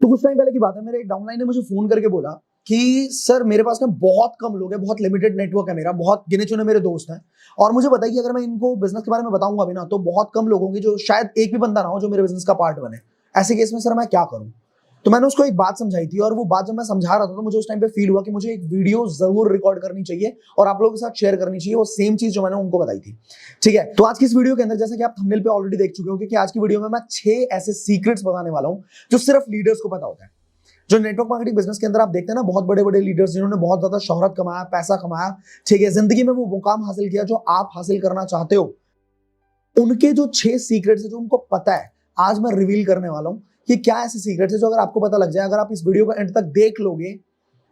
तो कुछ टाइम पहले की बात है, मेरे एक डाउनलाइन ने मुझे फोन करके बोला कि सर मेरे पास ना बहुत कम लोग हैं, बहुत लिमिटेड नेटवर्क है मेरा, बहुत गिने चुने मेरे दोस्त हैं, और मुझे बताइए कि अगर मैं इनको बिजनेस के बारे में बताऊंगा भी ना तो बहुत कम लोग होंगे, जो शायद एक भी बंदा ना हो जो मेरे बिजनेस का पार्ट बने। ऐसे केस में सर मैं क्या करूं? तो मैंने उसको एक बात समझाई थी, और वो बात जब मैं समझा रहा था तो मुझे उस टाइम पे फील हुआ कि मुझे एक वीडियो जरूर रिकॉर्ड करनी चाहिए और आप लोगों के साथ शेयर करनी चाहिए वो सेम चीज जो मैंने उनको बताई थी। ठीक है, तो आज की इस वीडियो के अंदर, जैसा कि आप थंबनेल पे ऑलरेडी देख चुके हो, कि आज की वीडियो में मैं 6 ऐसे सीक्रेट्स बताने वाला हूं जो सिर्फ लीडर्स को पता होता है। जो नेटवर्क मार्केटिंग बिजनेस के अंदर आप देखते हैं ना, बहुत बड़े बड़े लीडर्स जिन्होंने बहुत ज्यादा शोहरत कमाया, पैसा कमाया, ठीक है, जिंदगी में वो मुकाम हासिल किया जो आप हासिल करना चाहते हो, उनके जो 6 सीक्रेट्स है जो उनको पता है, आज मैं रिवील करने वाला हूं कि क्या ऐसे सीक्रेट्स है जो अगर आपको पता लग जाए, अगर आप इस वीडियो को एंड तक देख लोगे,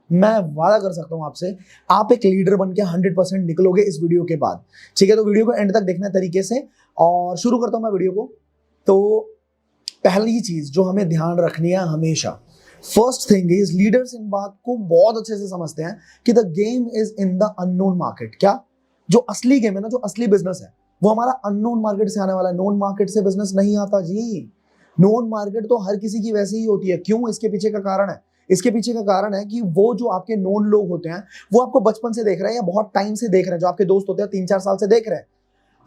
मैं वादा कर सकता हूं आपसे, आप एक लीडर बन के 100% निकलोगे इस वीडियो के बाद। ठीक है, तो वीडियो को एंड तक देखना तरीके से, और शुरू करता हूं मैं वीडियो को। तो पहली चीज जो हमें ध्यान रखनी है हमेशा, first thing is, leaders in बात को बहुत अच्छे से समझते हैं कि the game is in the unknown market. क्या? जो असली गेम है ना, जो असली बिजनेस है, वो हमारा अननोन मार्केट से आने वाला है। नोन मार्केट से बिजनेस नहीं आता जी। नोन मार्केट तो हर किसी की वैसी ही होती है। क्यों? इसके पीछे का कारण है, इसके पीछे का कारण है कि वो जो आपके नोन लोग होते हैं वो आपको बचपन से देख रहे हैं या बहुत टाइम से देख रहे हैं, जो आपके दोस्त होते हैं 3-4 साल से देख रहे हैं।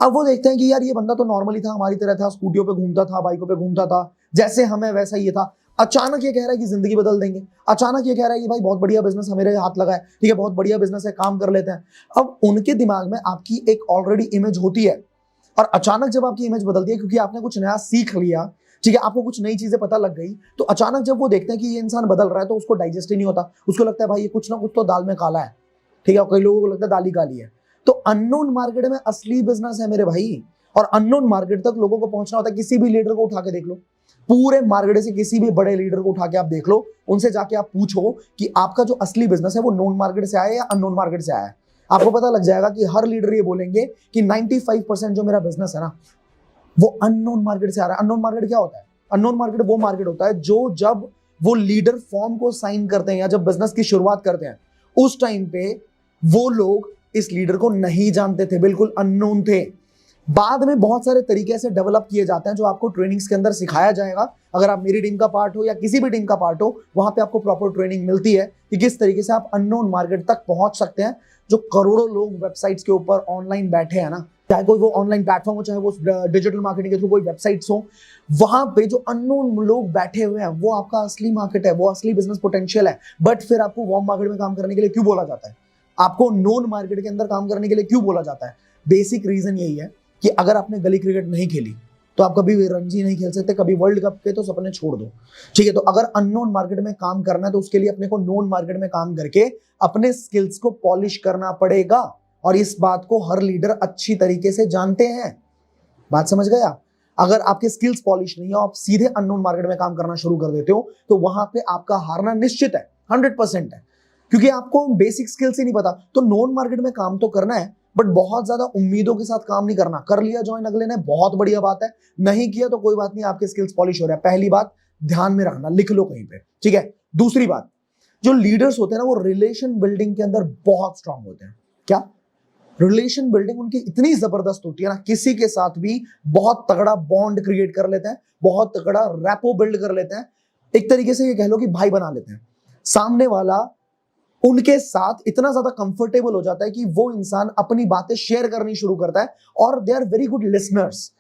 अब वो देखते हैं कि यार ये बंदा तो नॉर्मली था, हमारी तरह था, स्कूटियों पे घूमता था, बाइकों पे घूमता था, जैसे हमें वैसा ही था। अचानक ये कह रहा है कि जिंदगी बदल देंगे, अचानक ये कह रहा है कि भाई बहुत बढ़िया बिजनेस है, मेरे हाथ लगा है, ठीक है, बहुत बढ़िया बिजनेस है, काम कर लेते हैं। अब उनके दिमाग में आपकी एक ऑलरेडी इमेज होती है, और अचानक जब आपकी इमेज बदलती है क्योंकि आपने कुछ नया सीख लिया, ठीक है, आपको कुछ नई चीजें पता लग गई, तो अचानक जब वो देखते हैं कि ये इंसान बदल रहा है तो उसको डाइजेस्ट ही नहीं होता। उसको लगता है भाई ये कुछ ना कुछ तो दाल में काला है, ठीक है, कई लोगों को लगता है दाल ही काली है। तो अननोन मार्केट में असली बिजनेस है मेरे भाई, और अननोन मार्केट तक लोगों को पहुंचना होता है। किसी भी लीडर को उठा के देख लो, पूरे मार्केट से किसी भी बड़े लीडर को उठा के आप देख लो, उनसे जाके आप पूछो कि आपका जो असली बिजनेस है वो नोन मार्केट से आया है या अननोन मार्केट से आया है। आपको पता लग जाएगा कि हर लीडर ये बोलेंगे कि 95% जो मेरा बिजनेस है ना वो अननोन मार्केट से आ रहा है। अननोन मार्केट क्या होता है? अननोन मार्केट वो मार्केट होता है जो जब वो लीडर फॉर्म को साइन करते हैं या जब बिजनेस की शुरुआत करते हैं, उस टाइम पे वो लोग इस लीडर को नहीं जानते थे, बिल्कुल अननोन थे। बाद में बहुत सारे तरीके से डेवलप किए जाते हैं जो आपको ट्रेनिंग्स के अंदर सिखाया जाएगा। अगर आप मेरी टीम का पार्ट हो या किसी भी टीम का पार्ट हो, वहां पे आपको प्रॉपर ट्रेनिंग मिलती है कि किस तरीके से आप अननोन मार्केट तक पहुंच सकते हैं। जो करोड़ों लोग वेबसाइट्स के ऊपर ऑनलाइन बैठे हैं ना, चाहे कोई वो ऑनलाइन प्लेटफॉर्म हो, चाहे वो डिजिटल मार्केटिंग के थ्रू कोई वेबसाइट्स हो, वहां पे जो अननोन लोग बैठे हुए हैं वो आपका असली मार्केट है, वो असली बिजनेस पोटेंशियल है। बट फिर आपको वार्म मार्केट में काम करने के लिए क्यों बोला जाता है? आपको नोन मार्केट के अंदर काम करने के लिए क्यों बोला जाता है? बेसिक रीजन यही है कि अगर आपने गली क्रिकेट नहीं खेली तो आप कभी भी रणजी नहीं खेल सकते, कभी वर्ल्ड कप के तो सपने छोड़ दो। ठीक है, तो अगर अननोन मार्केट में काम करना है तो उसके लिए अपने को नोन मार्केट में काम करके अपने स्किल्स को पॉलिश करना पड़ेगा, और इस बात को हर लीडर अच्छी तरीके से जानते हैं। बात समझ गए आप? अगर आपके स्किल्स पॉलिश नहीं हो, आप सीधे अननोन मार्केट में काम करना शुरू कर देते हो, तो वहां पे आपका हारना निश्चित है, 100% है, क्योंकि आपको बेसिक स्किल्स ही नहीं पता। तो नोन मार्केट में काम तो करना है, बट बहुत ज्यादा उम्मीदों के साथ काम नहीं करना। कर लिया ज्वाइन अगले ने, बहुत बढ़िया बात है, नहीं किया तो कोई बात नहीं, आपके स्किल्स पॉलिश हो रहा है। पहली बात ध्यान में रखना, लिख लो कहीं पे, ठीक है। दूसरी बात, जो लीडर्स होते हैं ना वो रिलेशन बिल्डिंग के अंदर बहुत स्ट्रांग होते हैं। क्या? रिलेशन बिल्डिंग उनकी इतनी जबरदस्त होती है ना, किसी के साथ भी बहुत तगड़ा बॉन्ड क्रिएट कर लेते हैं, बहुत तगड़ा रैपो बिल्ड कर लेते हैं। एक तरीके से ये कह लो कि भाई बना लेते हैं। सामने वाला उनके साथ इतना ज्यादा कंफर्टेबल हो जाता है कि वो इंसान अपनी बातें शेयर करनी शुरू करता है, और they are very good listeners.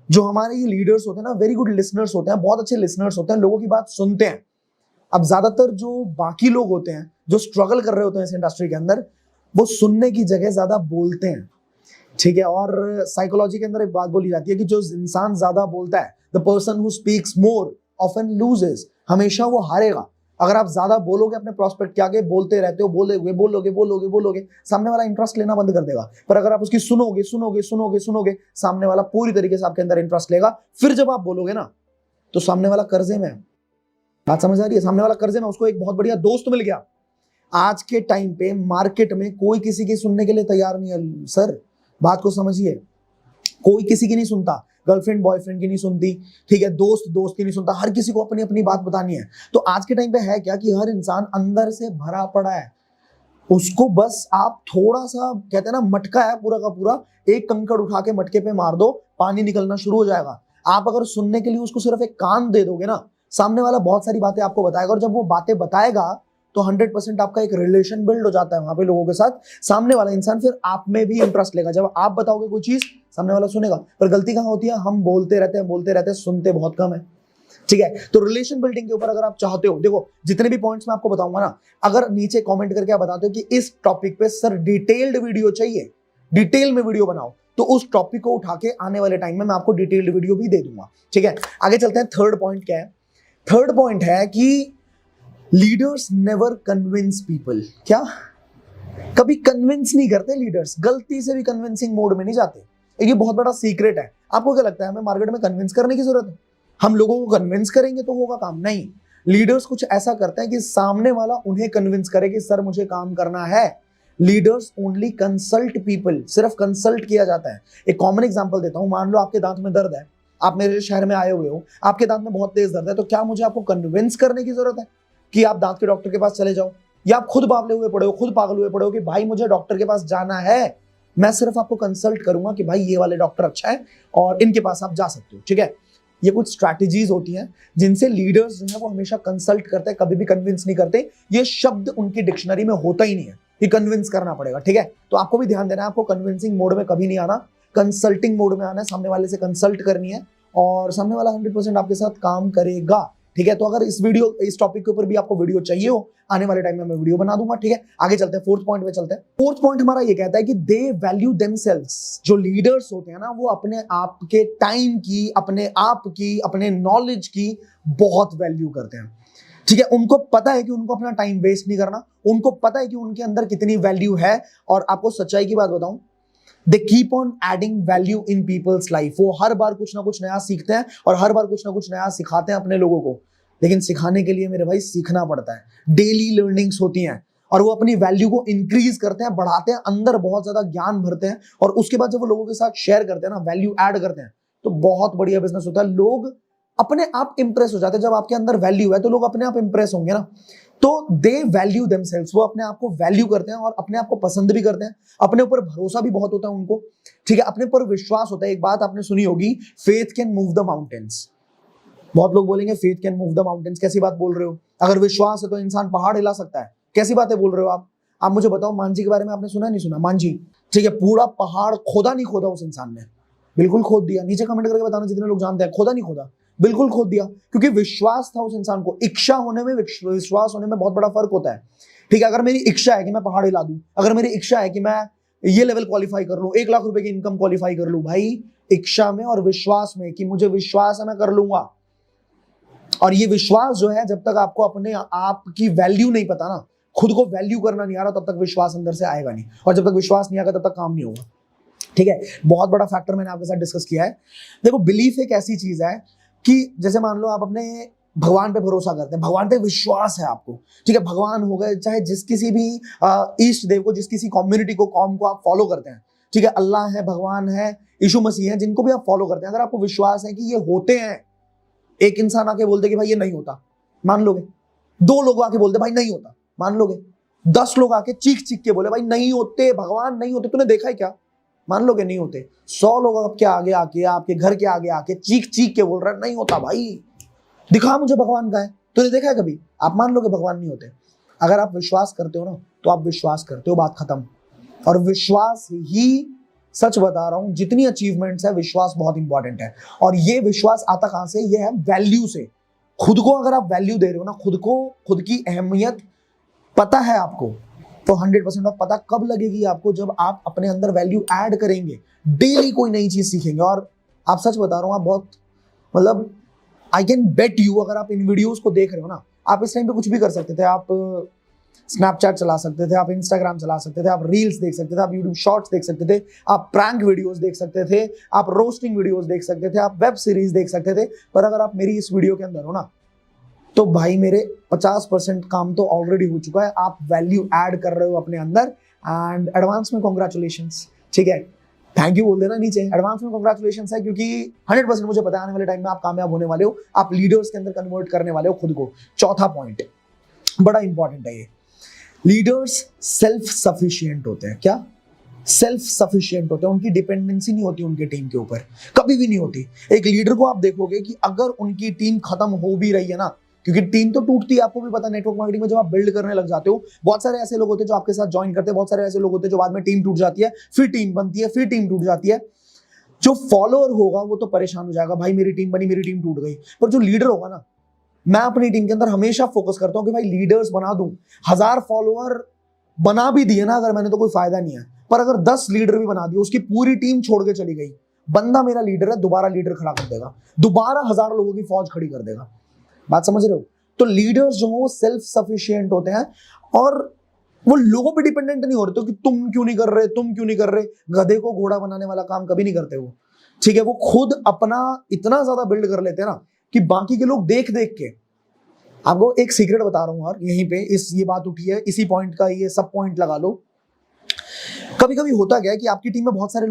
जो हमारे ये लीडर्स होते हैं ना, वेरी गुड लिसनर्स होते हैं, बहुत अच्छे लिसनर्स होते हैं, लोगों की बात सुनते हैं। अब ज्यादातर जो बाकी लोग होते हैं जो स्ट्रगल कर रहे होते हैं इस इंडस्ट्री के अंदर, वो सुनने की जगह ज्यादा बोलते हैं, ठीक है। और साइकोलॉजी के अंदर एक बात बोली जाती है कि जो इंसान ज्यादा बोलता है, the person who speaks more often loses, हमेशा वो हारेगा। अगर आप ज्यादा बोलोगे अपने प्रोस्पेक्ट के आगे, बोलते रहते हो, बोलोगे, सामने वाला इंटरेस्ट लेना बंद कर देगा। पर अगर आप उसकी सुनोगे, सामने वाला पूरी तरीके से आपके अंदर इंटरेस्ट लेगा। फिर जब आप बोलोगे ना, तो सामने वाला कर्जे में है। बात समझ आ रही है? सामने वाला कर्जे में, उसको एक बहुत बढ़िया दोस्त मिल गया। आज के टाइम पे मार्केट में कोई किसी की सुनने के लिए तैयार नहीं है सर, बात को समझिए। कोई किसी की नहीं सुनता, गर्लफ्रेंड बॉयफ्रेंड की नहीं सुनती, ठीक है, दोस्त दोस्त की नहीं सुनता, हर किसी को अपनी अपनी बात बतानी है। तो आज के टाइम पे है क्या कि हर इंसान अंदर से भरा पड़ा है, उसको बस आप थोड़ा सा, कहते हैं ना, मटका है पूरा का पूरा, एक कंकड़ उठा के मटके पे मार दो, पानी निकलना शुरू हो जाएगा। आप अगर सुनने के लिए उसको सिर्फ एक कान दे दोगे ना, सामने वाला बहुत सारी बातें आपको बताएगा और जब वो बातें बताएगा तो 100% आपका एक रिलेशन बिल्ड हो जाता है वहां पे लोगों के साथ। सामने वाला इंसान फिर आप में भी इंटरेस्ट लेगा। जब आप बताओगे कोई चीज सामने वाला सुनेगा। पर गलती कहां होती है, हम बोलते रहते हैं, सुनते बहुत कम है। ठीक है, तो रिलेशन बिल्डिंग के ऊपर अगर आप चाहते हो, देखो जितने भी पॉइंट्स मैं आपको बताऊंगा ना, अगर नीचे कमेंट करके आप बताते हो कि इस टॉपिक पे सर डिटेल्ड वीडियो चाहिए, डिटेल में वीडियो बनाओ, तो उस टॉपिक को उठा के आने वाले टाइम में मैं आपको डिटेल्ड वीडियो भी दे दूंगा। ठीक है, आगे चलते हैं। थर्ड पॉइंट क्या है? थर्ड पॉइंट है कि लीडर्स नेवर कन्विंस पीपल। क्या? कभी कन्विंस नहीं करते लीडर्स, गलती से भी कन्विंसिंग मोड में नहीं जाते। ये बहुत बड़ा सीक्रेट है। आपको क्या लगता है हमें मार्केट में कन्विंस करने की जरूरत है? हम लोगों को कन्विंस करेंगे तो होगा काम? नहीं। लीडर्स कुछ ऐसा करते हैं कि सामने वाला उन्हें कन्विंस करे कि सर मुझे काम करना है। लीडर्स ओनली कंसल्ट पीपल, सिर्फ कंसल्ट किया जाता है। एक कॉमन एग्जांपल देता हूं, मान लो आपके दांत में दर्द है, आप मेरे शहर में आए हुए हो, आपके दांत में बहुत तेज दर्द है, तो क्या मुझे आपको कन्विंस करने की जरूरत है कि आप दांत के डॉक्टर के पास चले जाओ? या आप खुद बावले हुए पड़े हो, खुद पागल हुए पड़े हो कि भाई मुझे डॉक्टर के पास जाना है? मैं सिर्फ आपको कंसल्ट करूंगा कि भाई ये वाले डॉक्टर अच्छा है और इनके पास आप जा सकते हो। ठीक है, ये कुछ स्ट्रैटेजीज होती हैं जिनसे लीडर्स जो है वो हमेशा कंसल्ट करते हैं, कभी भी कन्विंस नहीं करते। ये शब्द उनकी डिक्शनरी में होता ही नहीं है कि कन्विंस करना पड़ेगा। ठीक है, तो आपको भी ध्यान देना है, आपको कन्विंसिंग मोड में कभी नहीं आना, कंसल्टिंग मोड में आना है। सामने वाले से कंसल्ट करनी है और सामने वाला 100% आपके साथ काम करेगा। ठीक है, तो अगर इस टॉपिक के ऊपर भी आपको वीडियो चाहिए हो, आने वाले टाइम में मैं वीडियो बना दूंगा। ठीक है, आगे चलते हैं, फोर्थ पॉइंट पे चलते हैं। फोर्थ पॉइंट हमारा ये कहता है कि दे वैल्यू देमसेल्व्स। जो लीडर्स होते हैं ना, वो अपने आप के टाइम की, अपने आप की, अपने नॉलेज की बहुत वैल्यू करते हैं। ठीक है, उनको पता है कि उनको अपना टाइम वेस्ट नहीं करना, उनको पता है कि उनके अंदर कितनी वैल्यू है। और आपको सच्चाई की बात बताऊं, they keep on adding value in people's life. वो हर बार कुछ ना कुछ नया सीखते हैं और हर बार कुछ ना कुछ नया सिखाते हैं अपने लोगों को। लेकिन सिखाने के लिए मेरे भाई सीखना पड़ता है, डेली लर्निंग्स होती हैं और वो अपनी वैल्यू को इंक्रीज करते हैं, बढ़ाते हैं, अंदर बहुत ज्यादा ज्ञान भरते हैं और उसके बाद जब वो लोगों के साथ शेयर करते हैं ना, वैल्यू ऐड करते हैं, तो बहुत बढ़िया बिजनेस होता है। लोग अपने आप इंप्रेस हो जाते हैं। जब आपके अंदर वैल्यू है तो लोग अपने आप इंप्रेस होंगे ना। तो दे वैल्यू देमसेल्व्स, वो अपने आप को वैल्यू करते हैं और अपने आप को पसंद भी करते हैं। अपने ऊपर भरोसा भी बहुत होता है उनको। ठीक है, अपने ऊपर विश्वास होता है। एक बात आपने सुनी होगी, faith can move the mountains. बहुत लोग बोलेंगे faith can move the mountains, कैसी बात बोल रहे हो? अगर विश्वास है तो इंसान पहाड़ हिला सकता है। कैसी बातें बोल रहे हो आप मुझे बताओ, मांझी के बारे में आपने सुना नहीं सुना? मांझी, ठीक है, पूरा पहाड़ खोदा नहीं खोदा उस इंसान ने? बिल्कुल खोद दिया। नीचे कमेंट करके बताना जितने लोग जानते हैं, खोदा नहीं खोदा? बिल्कुल खोद दिया, क्योंकि विश्वास था उस इंसान को। इच्छा होने में, विश्वास होने में बहुत बड़ा फर्क होता है। ठीक है, अगर मेरी इच्छा है कि मैं पहाड़ हिला दूं, अगर मेरी इच्छा है कि मैं ये लेवल क्वालिफाई कर लूं, 1 लाख रुपए की इनकम क्वालिफाई कर लूं, भाई इच्छा में और विश्वास में कि मुझे विश्वास है मैं कर लूंगा। और ये विश्वास जो है, जब तक आपको अपने आप की वैल्यू नहीं पता ना, खुद को वैल्यू करना नहीं आ रहा, तब तक विश्वास अंदर से आएगा नहीं। और जब तक विश्वास नहीं आएगा तब तक काम नहीं होगा। ठीक है, बहुत बड़ा फैक्टर मैंने आपके साथ डिस्कस किया है। देखो, बिलीफ एक ऐसी चीज है कि जैसे मान लो आप अपने भगवान पे भरोसा करते हैं, भगवान पे विश्वास है आपको। ठीक है, भगवान हो गए, चाहे जिस किसी भी ईष्ट देव को, जिस किसी कम्युनिटी को, कौम को आप फॉलो करते हैं। ठीक है, अल्लाह है, भगवान है, यीशु मसीह है, जिनको भी आप फॉलो करते हैं, अगर आपको विश्वास है कि ये होते हैं, एक इंसान आके बोलते कि भाई ये नहीं होता, मान लोगे? 2 लोग आके बोलते भाई नहीं होता, मान लोगे? 10 लोग आके चीख चीख के बोले भाई नहीं होते, भगवान नहीं होते, तूने देखा है क्या? मान लोगे नहीं होते? 100 लोग आपके आगे आके, आपके घर के आगे आके चीख चीख के बोल रहे हैं नहीं होता भाई, दिखा मुझे भगवान का है, तूने देखा है कभी? आप मान लोगे भगवान नहीं होते? अगर आप विश्वास करते हो ना, तो आप विश्वास करते हो, बात खत्म। और विश्वास ही, सच बता रहा हूं, जितनी अचीवमेंट्स है, विश्वास बहुत इंपॉर्टेंट है। और ये विश्वास आता कहां से? ये है वैल्यू से। खुद को अगर आप वैल्यू दे रहे हो ना, खुद को, खुद की अहमियत पता है आपको, तो 100% ऑफ पता कब लगेगी आपको? जब आप अपने अंदर वैल्यू ऐड करेंगे, डेली कोई नई चीज सीखेंगे। और आप सच बता रहा हूं, आप बहुत, मतलब आई कैन बेट यू, अगर आप इन वीडियोस को देख रहे हो ना, आप इस टाइम पे कुछ भी कर सकते थे। आप स्नैपचैट चला सकते थे, आप इंस्टाग्राम चला सकते थे, आप रील्स देख सकते थे, आप यूट्यूब शॉर्ट्स देख सकते थे, आप प्रैंक वीडियोस देख सकते थे, आप रोस्टिंग वीडियोस देख सकते थे, आप वेब सीरीज देख सकते थे। पर अगर आप मेरी इस वीडियो के अंदर हो ना, तो भाई मेरे 50% काम तो ऑलरेडी हो चुका है। आप वैल्यू ऐड कर रहे हो अपने अंदर, एंड एडवांस में कॉन्ग्रेचुलेशंस। ठीक है, थैंक यू बोल देना नीचे, एडवांस में कॉन्ग्रेचुलेशंस है, क्योंकि 100% मुझे पता है आने वाले टाइम में आप कामयाब होने वाले हो, आप लीडर्स के अंदर कन्वर्ट करने वाले हो खुद को। चौथा पॉइंट बड़ा इंपॉर्टेंट है ये, लीडर्स सेल्फ सफिशिएंट होते हैं। क्या? सेल्फ सफिशिएंट होते हैं, उनकी डिपेंडेंसी नहीं होती उनकी टीम के ऊपर, कभी भी नहीं होती। एक लीडर को आप देखोगे कि अगर उनकी टीम खत्म हो भी रही है ना, क्योंकि टीम तो टूटती है, आपको भी पता है नेटवर्क मार्केटिंग में जब आप बिल्ड करने लग जाते हो, बहुत सारे ऐसे लोग होते हैं जो आपके साथ ज्वाइन करते हैं, बहुत सारे ऐसे लोग होते हैं जो बाद में टीम टूट जाती है, फिर टीम बनती है, फिर टीम टूट जाती है। जो फॉलोअर होगा वो तो परेशान हो जाएगा, भाई मेरी टीम बनी, मेरी टीम टूट गई। पर जो लीडर होगा ना, मैं अपनी टीम के अंदर हमेशा फोकस करता हूं कि भाई लीडर्स बना दूं। 1000 फॉलोअर बना भी दिए ना अगर मैंने, तो कोई फायदा नहीं है, पर अगर 10 लीडर भी बना दिए, उसकी पूरी टीम छोड़ के चली गई, बंदा मेरा लीडर है, दोबारा लीडर खड़ा कर देगा, दोबारा 1000 लोगों की फौज खड़ी कर देगा। बात समझ रहे हो? तो लीडर्स जो हो सेल्फ सफिशिएंट होते हैं, और वो लोगों पे डिपेंडेंट नहीं हो रहे, तो कि तुम क्यों नहीं कर रहे, तुम क्यों नहीं कर रहे, गधे को घोड़ा बनाने वाला काम कभी नहीं करते वो। ठीक है, वो खुद अपना इतना ज्यादा बिल्ड कर लेते हैं ना कि बाकी के लोग देख देख के। आपको एक सीक्रेट बता रहा हूं यार, यहीं पे ये बात उठी है, इसी पॉइंट का ये सब पॉइंट लगा लो। कभी कभी होता क्या है कि आपकी टीम में बहुत सारे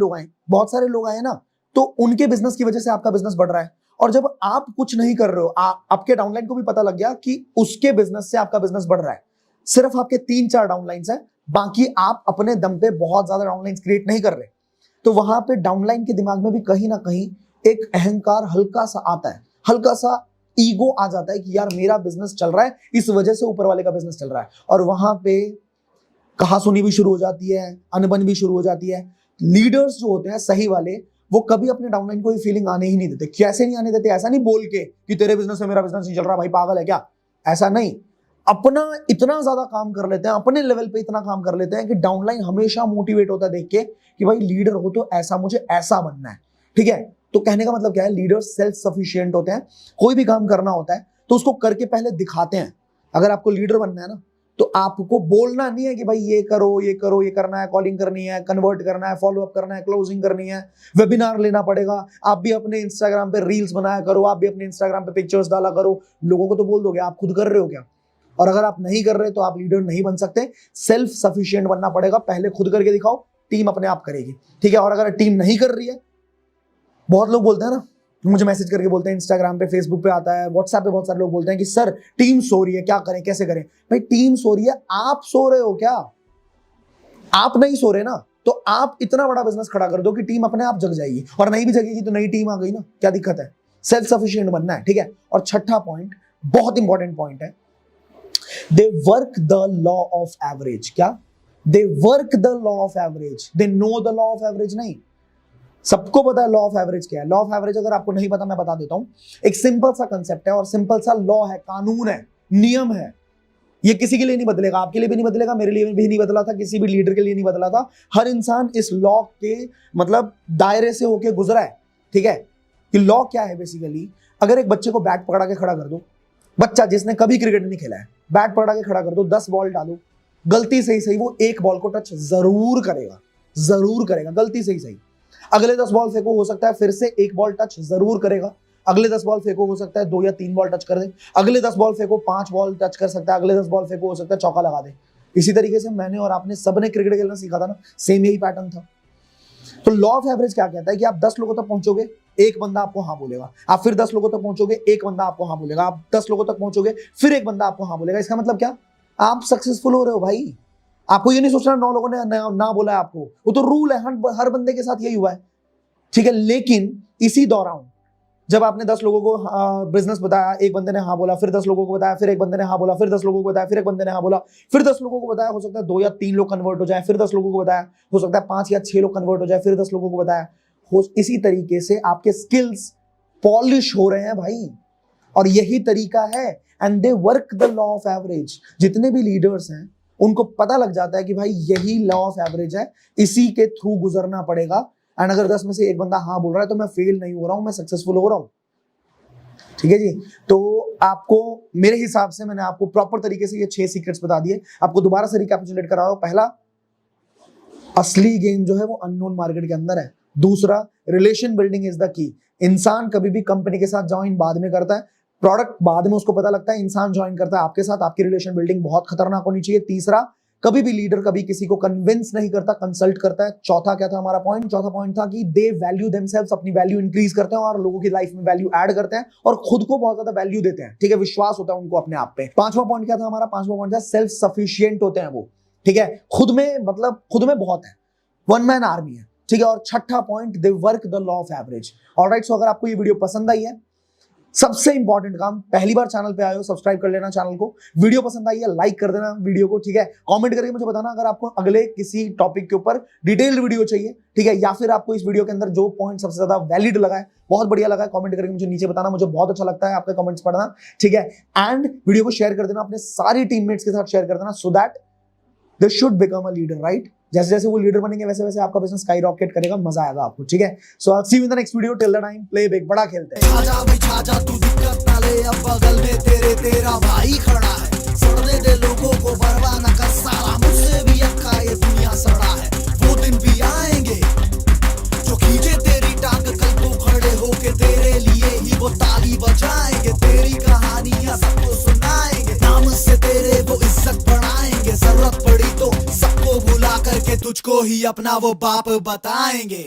लोग आए ना, तो उनके बिजनेस की वजह से आपका बिजनेस बढ़ रहा है, और जब आप कुछ नहीं कर रहे हो, आपके डाउनलाइन को भी पता लग गया कि उसके बिजनेस से आपका बिजनेस बढ़ रहा है, सिर्फ आपके 3-4 डाउनलाइंस हैं, बाकी आप अपने दम पे बहुत ज्यादा डाउनलाइंस क्रिएट नहीं कर रहे, तो वहां पे डाउनलाइन के दिमाग में भी कहीं ना कहीं एक अहंकार हल्का सा आता है, हल्का सा ईगो आ जाता है कि यार मेरा बिजनेस चल रहा है, इस वजह से ऊपर वाले का बिजनेस चल रहा है, और वहां पे कहासुनी भी शुरू हो जाती है, अनबन भी शुरू हो जाती है। लीडर्स जो होते हैं सही वाले, वो कभी अपने डाउनलाइन को ये फीलिंग आने ही नहीं देते। कैसे नहीं आने देते? ऐसा नहीं बोल के कि तेरे बिजनेस में मेरा बिजनेस नहीं चल रहा, भाई पागल है क्या, ऐसा नहीं। अपना इतना ज्यादा काम कर लेते हैं, अपने लेवल पे इतना काम कर लेते हैं कि डाउनलाइन हमेशा मोटिवेट होता है देख के कि भाई लीडर हो तो ऐसा, मुझे ऐसा बनना है। ठीक है, तो कहने का मतलब क्या है, लीडर्स सेल्फ सफिशिएंट होते हैं। कोई भी काम करना होता है तो उसको करके पहले दिखाते हैं। अगर आपको लीडर बनना है ना, तो आपको बोलना नहीं है कि भाई ये करो, ये करो, ये करना है, कॉलिंग करनी है, कन्वर्ट करना है, फॉलो अप करना है, क्लोजिंग करनी है, वेबिनार लेना पड़ेगा, आप भी अपने इंस्टाग्राम पे रील्स बनाया करो, आप भी अपने इंस्टाग्राम पे पिक्चर्स डाला करो। लोगों को तो बोल दोगे, आप खुद कर रहे हो क्या? और अगर आप नहीं कर रहे तो आप लीडर नहीं बन सकते। सेल्फ सफिशिएंट बनना पड़ेगा, पहले खुद करके दिखाओ, टीम अपने आप करेगी। ठीक है, और अगर टीम नहीं कर रही है, बहुत लोग बोलते हैं ना, मुझे मैसेज करके बोलते हैं, इंस्टाग्राम पे, फेसबुक पे आता है, व्हाट्सएप पे बहुत सारे लोग बोलते हैं कि सर टीम सो रही है, क्या करें, कैसे करें? भाई टीम सो रही है, आप सो रहे हो क्या? आप नहीं सो रहे ना, तो आप इतना बड़ा बिजनेस खड़ा कर दो कि टीम अपने आप जग जाएगी, और नहीं भी जगेगी तो नई टीम आ गई ना, क्या दिक्कत है? सेल्फ सफिशिएंट बनना है। ठीक है, और छठा पॉइंट बहुत इंपॉर्टेंट पॉइंट है, they work the law of average. क्या? They work the law of average, they know the law of average नहीं। सबको पता है लॉ ऑफ एवरेज क्या है। लॉ ऑफ एवरेज अगर आपको नहीं पता, मैं बता देता हूं। एक सिंपल सा कंसेप्ट है और सिंपल सा लॉ है, कानून है, नियम है। ये किसी के लिए नहीं बदलेगा, आपके लिए भी नहीं बदलेगा, मेरे लिए भी नहीं बदला था, किसी भी लीडर के लिए नहीं बदला था। हर इंसान इस लॉ के मतलब दायरे से होके गुजरा है। ठीक है, कि लॉ क्या है बेसिकली, अगर एक बच्चे को बैट पकड़ा के खड़ा कर दो, बच्चा जिसने कभी क्रिकेट नहीं खेला है, बैट पकड़ा के खड़ा कर दो, 10 बॉल डालो, गलती से ही सही वो एक बॉल को टच जरूर करेगा, जरूर करेगा, गलती से ही सही। अगले 10 बॉल फेंको, हो सकता है फिर से एक बॉल टच जरूर करेगा। अगले 10 बॉल फेंको, हो सकता है 2 या 3 बॉल टच कर दे। अगले 10 बॉल फेंको, 5 बॉल टच कर सकता है। अगले 10 बॉल फेंको, हो सकता है चौका लगा दे। इसी तरीके से मैंने और आपने सबने क्रिकेट खेलना सीखा था ना, सेम यही पैटर्न था। तो लॉ ऑफ एवरेज क्या कहता है कि आप 10 लोगों तक पहुंचोगे, एक बंदा आपको हाँ बोलेगा, आप फिर 10 लोगों तक पहुंचोगे, एक बंदा आपको हाँ बोलेगा, आप 10 लोगों तक पहुंचोगे, फिर एक बंदा आपको हाँ बोलेगा। इसका मतलब क्या? आप सक्सेसफुल हो रहे हो भाई। आपको ये नहीं सोचना 9 लोगों ने ना बोला है आपको, वो तो रूल है, हर बंदे के साथ यही हुआ है। ठीक है, लेकिन इसी दौरान जब आपने 10 लोगों को बिजनेस बताया, एक बंदे ने हाँ बोला, फिर 10 लोगों को बताया, फिर एक बंदे ने हाँ बोला, फिर 10 लोगों को बताया, फिर एक बंदे ने हाँ बोला, फिर 10 लोगों को बताया, हो सकता है 2 या 3 लोग कन्वर्ट हो जाए, फिर 10 लोगों को बताया, हो सकता है 5 या 6 लोग कन्वर्ट हो जाए, फिर 10 लोगों को बताया। इसी तरीके से आपके स्किल्स पॉलिश हो रहे हैं भाई, और यही तरीका है। And they work the law of average. जितने भी लीडर्स हैं उनको पता लग जाता है कि भाई यही लॉ ऑफ एवरेज है, इसी के थ्रू गुजरना पड़ेगा। एंड अगर 10 में से एक बंदा हाँ बोल रहा है तो मैं फेल नहीं हो रहा हूं, मैं सक्सेसफुल हो रहा हूं। ठीक है जी, तो आपको मेरे हिसाब से मैंने आपको प्रॉपर तरीके से ये 6 सीक्रेट्स बता दिए। आपको दोबारा से रिकैपिचुलेट करा रहा हूं। पहला, असली गेम जो है वो अननोन मार्केट के अंदर है। दूसरा, relation building is the key. इंसान कभी भी कंपनी के साथ ज्वाइन बाद में करता है, प्रोडक्ट बाद में उसको पता लगता है, इंसान ज्वाइन करता है आपके साथ। आपकी रिलेशन बिल्डिंग बहुत खतरनाक होनी चाहिए। तीसरा, कभी भी लीडर कभी किसी को कन्विंस नहीं करता, कंसल्ट करता है। चौथा क्या था हमारा पॉइंट? चौथा पॉइंट था कि दे वैल्यू देमसेल्व्स, अपनी वैल्यू इंक्रीज करते हैं और लोगों की लाइफ में वैल्यू ऐड करते हैं और खुद को बहुत ज्यादा वैल्यू देते हैं। ठीक है, विश्वास होता है उनको अपने आप पे। पांचवा पॉइंट क्या था हमारा? पांचवा पॉइंट था सेल्फ सफिशिएंट होते हैं वो। ठीक है, खुद में मतलब खुद में बहुत है, वन मैन आर्मी है, ठीक है। और छठा point, they work the law of average. Alright, so अगर आपको ये वीडियो पसंद आई है, सबसे इंपॉर्टेंट काम, पहली बार चैनल पे आए हो सब्सक्राइब कर लेना चैनल को, वीडियो पसंद आई है लाइक कर देना वीडियो को, ठीक है। कमेंट करके मुझे बताना अगर आपको अगले किसी टॉपिक के ऊपर डिटेल्ड वीडियो चाहिए, ठीक है, या फिर आपको इस वीडियो के अंदर जो पॉइंट सबसे ज्यादा वैलिड लगा है, बहुत बढ़िया लगा है, कमेंट करके मुझे नीचे बताना, मुझे बहुत अच्छा लगता है आपके कमेंट्स पढ़ना, ठीक है। एंड वीडियो को शेयर कर देना, अपने सारी टीममेट्स के साथ शेयर कर देना, so that they should become a leader, right. जैसे जैसे वो लीडर बनेंगे वैसे वैसे आपका बिजनेस स्काई रॉकेट करेगा, मजा आएगा आपको, ठीक है। So I see you in the next video, till the time play big, बड़ा खेलते हैं। आजा बिछा जा तू दिक्कत ना ले, अब बगल में तेरा भाई खड़ा है। सड़ने दे लोगों को, परवाह न कर साला, मुझसे भी अच्छा ये दुनिया सड़ा है। वो दिन भी आएंगे जो खींचे तेरी टांग, कल को खड़े होके तेरे लिए ही वो ताली बजाएंगे, तेरी कहानियां सबको सुनाएंगे, नाम से तेरे वो इज्जत बढ़ाएंगे, जरूरत पड़ी तो सबको बुला करके तुझको ही अपना वो बाप बताएंगे।